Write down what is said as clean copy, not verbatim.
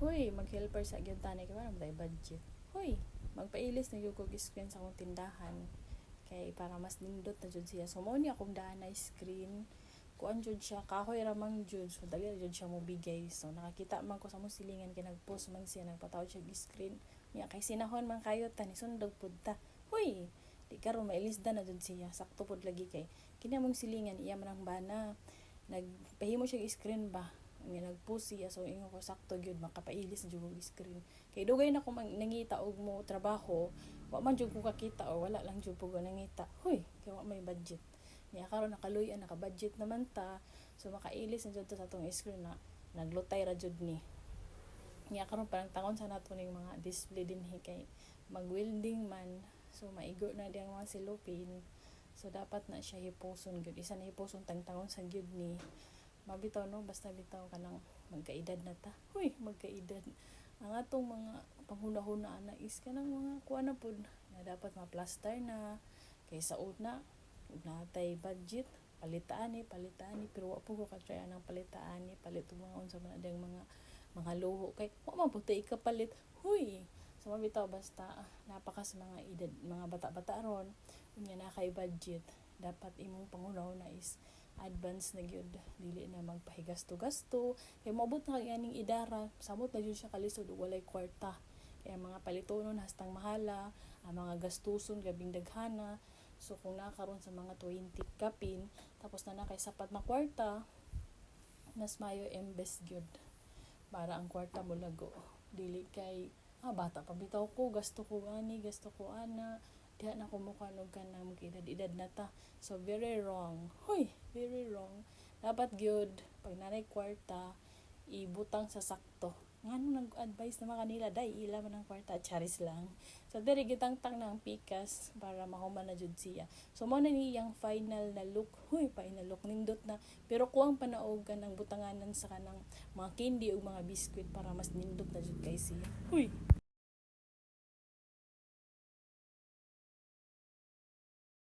Huy, mag-helper sa gyud tani kay para may budget. Huy, magpailis na gyud kog screen sa akong tindahan kay para mas nindot na jud siya. So mao ni akong daan na screen. Kuan jud siya, kahoy ramang jud. So dali ra jud siya mo bigay. So nakakita man ko sa mong silingan kay nag-post man siya, nagpatawad siya og screen. Nya kay sinahon man kayo tani sundog pud ta. Huy, di karon mailisda na jud siya. Sakto pud lagi kay kini among silingan iya man ang bana. Nagpahimo siya screen ba? Nga nag-post siya, so ingon ko sakto gyud makapailis na jud og screen. Kay dugay na ko nangita og mo trabaho, wa man jud ko kakita o wala lang jud ko nangita. Huy, kay wa may budget. Niya karon nakaluyan, naka-budget naman ta. So makailis na jud ta sa atong screen na naglutay ra jud ni. Niya karon parang tangon sa nato ning mga display dinhi kay mag-welding man. So maigo na diyang mga silupin. So dapat na siya hiposon gyud. Isa na hiposon tang-tangon sa gyud ni. Mabitaw no, basta bitaw ka nang magkaedad na ta. Huy, magkaedad. Ang atong mga panghuna-huna na is kanang mga kuha na pud na dapat ma-plaster na kaysa una natay budget palitaan ni pero wa po ko ka-try anang palitaan ni palit og mga unsa man adang mga luho kay wa man puti ikapalit. Huy, so mabitaw basta napakas mga edad mga bata-bata ron unya na kay budget dapat imong panghuna-huna is advance na gyud, dili na magpahigasto-gasto kay moabot na kay aning idara samot na gyud siya kalisod ug walay kwarta kay mga palitonon hastang mahala, ang mga gastuson gabing daghana. So kung nakaroon sa mga 20 kapin tapos na kay sapat na kwarta, mas mayo imbest gyud para ang kwarta mo lago, dili kay bata pa bitaw ko, gasto ko ani, gasto ko ana, diha na ko mukha og kanang mag-edad na ta. So very wrong. Huy, very wrong. Dapat gyud pag nanay kwarta ibutang sa sakto. Ngano nag-advise naman kanila day ila man ang kwarta, charis lang. So diri gitangtang na ang pikas para mahuman na jud siya. So mo na niyang final na look. Huy, final look nindot na. Pero kuang panaog ka ng butanganan sa kanang mga candy o mga biskwit para mas nindot na jud kay siya. Huy.